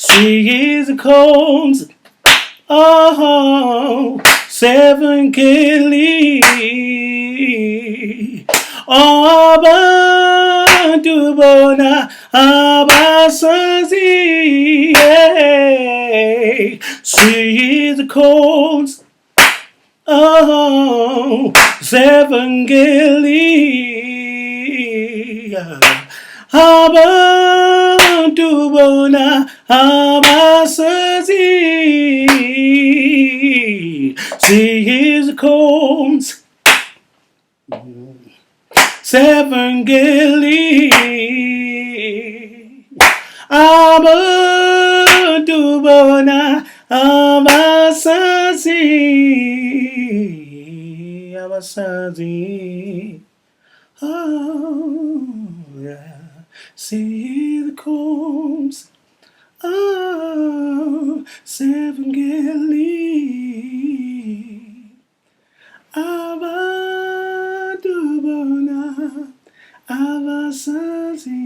See the cones, oh, seven Kelly. Oh, abantu bona abasazi. See the cones, oh, seven Kelly. Abantu bona abasazi. See his cones, seven Gilly. Abantu bona abasazi. Abasazi. Oh, yeah. See the cones, oh, seven Gilly. Abadubona, abasazi.